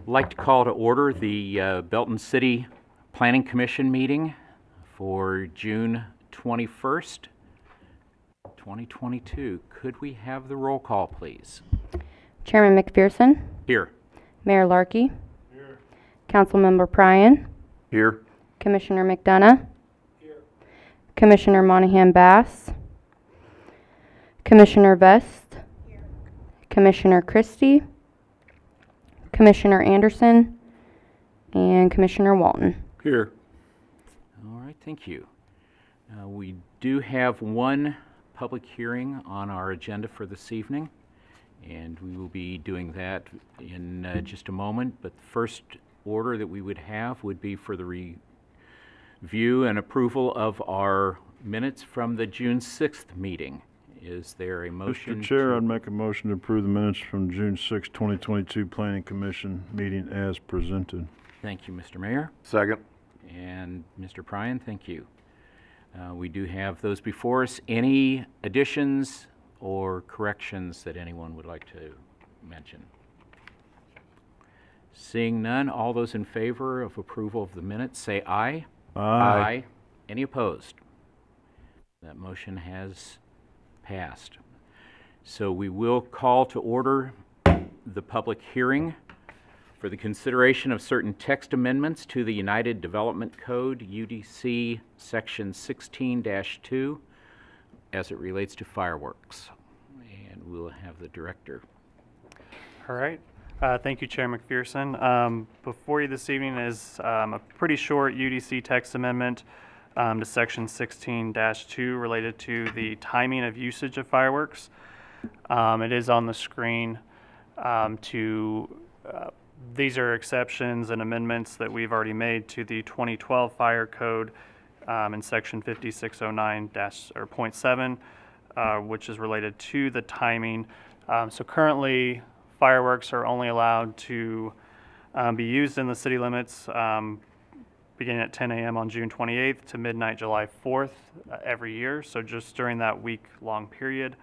I'd like to call to order the Belton City Planning Commission meeting for June 21st, 2022. Could we have the roll call, please? Chairman McPherson. Here. Mayor Larkey. Here. Councilmember Pryan. Here. Commissioner McDonough. Here. Commissioner Monahan Bass. Commissioner Vest. Here. Commissioner Christie. Commissioner Anderson. And Commissioner Walton. Here. All right, thank you. We do have one public hearing on our agenda for this evening, and we will be doing that in just a moment. But the first order that we would have would be for the review and approval of our minutes from the June 6th meeting. Is there a motion? Mr. Chair, I'd make a motion to approve the minutes from June 6, 2022 Planning Commission meeting as presented. Thank you, Mr. Mayor. Second. And Mr. Pryan, thank you. We do have those before us. Any additions or corrections that anyone would like to mention? Seeing none, all those in favor of approval of the minutes say aye. Aye. Any opposed? That motion has passed. So we will call to order the public hearing for the consideration of certain text amendments to the United Development Code, UDC Section 16-2, as it relates to fireworks. And we'll have the director. All right. Thank you, Chair McPherson. Before you this evening is a pretty short UDC text amendment to Section 16-2 related to the timing of usage of fireworks. It is on the screen. These are exceptions and amendments that we've already made to the 2012 Fire Code in Section 5609-.7, which is related to the timing. So currently, fireworks are only allowed to be used in the city limits beginning at 10 a.m. on June 28th to midnight July 4th every year, so just during that week-long period.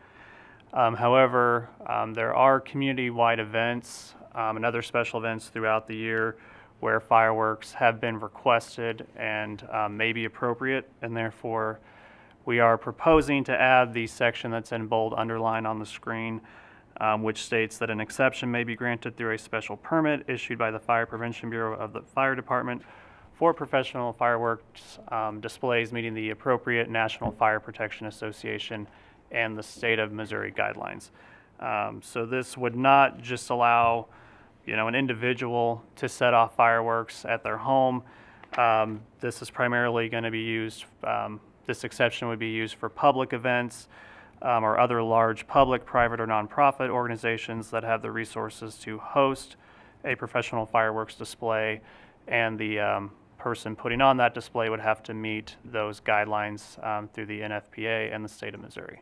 However, there are community-wide events and other special events throughout the year where fireworks have been requested and may be appropriate, and therefore we are proposing to add the section that's in bold underline on the screen, which states that an exception may be granted through a special permit issued by the Fire Prevention Bureau of the Fire Department for professional fireworks displays meeting the appropriate National Fire Protection Association and the state of Missouri guidelines. So this would not just allow, an individual to set off fireworks at their home. This is primarily going to be used, this exception would be used for public events or other large public, private, or nonprofit organizations that have the resources to host a professional fireworks display, and the person putting on that display would have to meet those guidelines through the NFPA and the state of Missouri.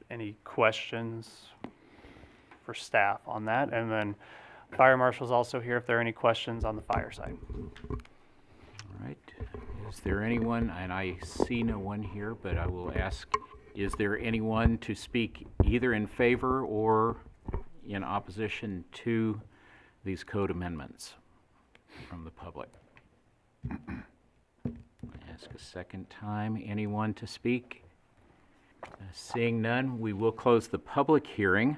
Any questions for staff on that? And then Fire Marshal's also here if there are any questions on the fire side. All right. Is there anyone, and I see no one here, but I will ask, is there anyone to speak either in favor or in opposition to these code amendments from the public? Ask a second time. Anyone to speak? Seeing none, we will close the public hearing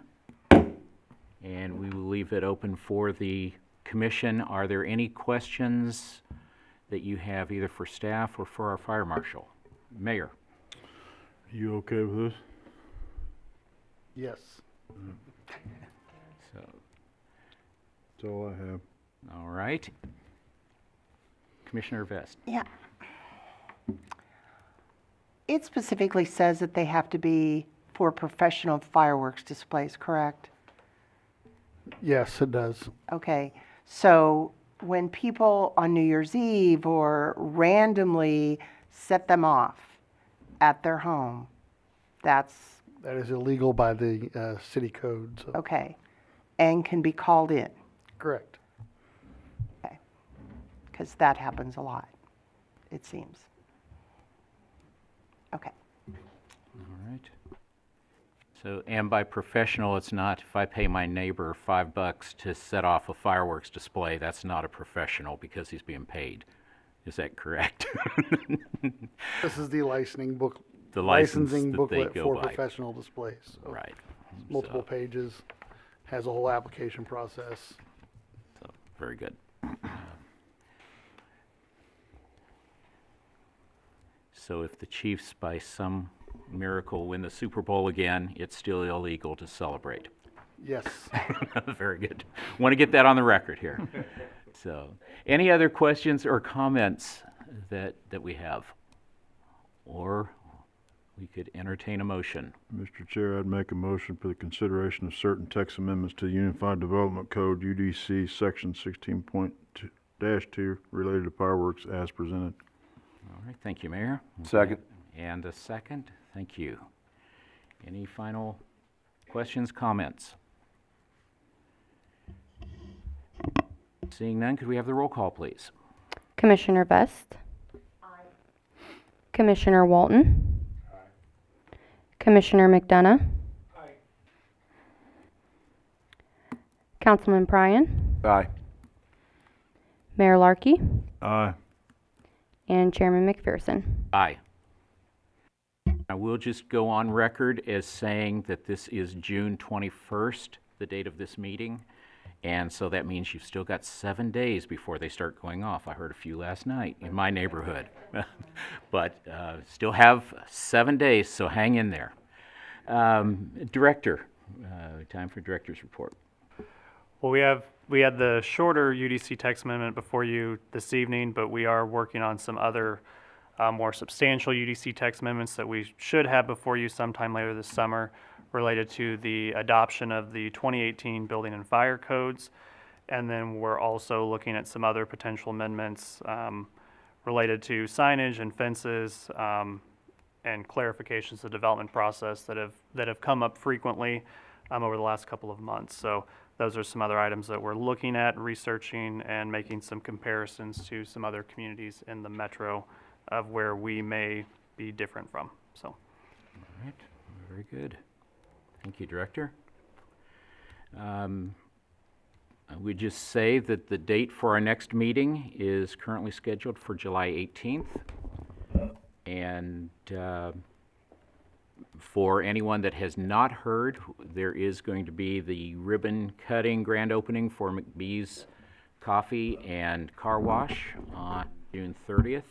and we will leave it open for the commission. Are there any questions that you have either for staff or for our fire marshal? Mayor. You okay with this? Yes. So, That's all I have. all right. Commissioner Vest. Yeah. It specifically says that they have to be for professional fireworks displays, correct? Yes, it does. Okay. So when people on New Year's Eve or randomly set them off at their home, that is illegal by the city code. So. okay, and can be called in. Correct. Okay. Because that happens a lot, it seems. Okay. All right. So, and by professional, it's not if I pay my neighbor $5 to set off a fireworks display, that's not a professional because he's being paid. Is that correct? This is the licensing book, The license licensing that they booklet go for by. professional displays. So Right. multiple So- pages, has a whole application process. So, very good. So if the Chiefs, by some miracle, win the Super Bowl again, it's still illegal to celebrate. Yes. Very good. Want to get that on the record here. So, any other questions or comments that we have? Or we could entertain a motion. Mr. Chair, I'd make a motion for the consideration of certain text amendments to the Unified Development Code, UDC, Section 16.2 related to fireworks as presented. All right, thank you, Mayor. Second. And a second, thank you. Any final questions, comments? Seeing none, could we have the roll call, please? Commissioner Vest. Commissioner Walton. Commissioner McDonough. Councilman Pryan. Aye. Mayor Larkey. Aye. And Chairman McPherson. Aye. I will just go on record as saying that this is June 21st, the date of this meeting. And so that means you've still got 7 days before they start going off. I heard a few last night in my neighborhood. But still have 7 days, so hang in there. Director, time for director's report. Well, we had the shorter UDC text amendment before you this evening, but we are working on some other more substantial UDC text amendments that we should have before you sometime later this summer, related to the adoption of the 2018 building and fire codes. And then we're also looking at some other potential amendments related to signage and fences and clarifications of the development process that have come up frequently over the last couple of months. So those are some other items that we're looking at, researching, and making some comparisons to some other communities in the metro of where we may be different from. So. All right, very good. Thank you, Director. I would just say that the date for our next meeting is currently scheduled for July 18th. And for anyone that has not heard, there is going to be the ribbon cutting grand opening for McBee's Coffee and Car Wash on June 30th.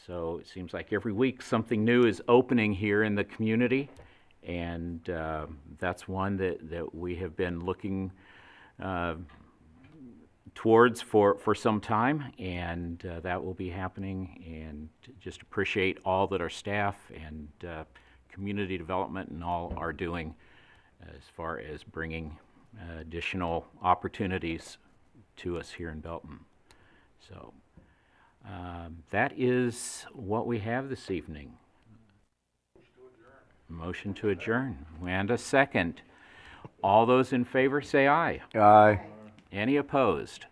So it seems like every week something new is opening here in the community. And that's one that we have been looking towards for some time, and that will be happening. And just appreciate all that our staff and community development and all are doing as far as bringing additional opportunities to us here in Belton. So that is what we have this evening. Motion to adjourn. And a second. All those in favor say aye. Aye. Any opposed?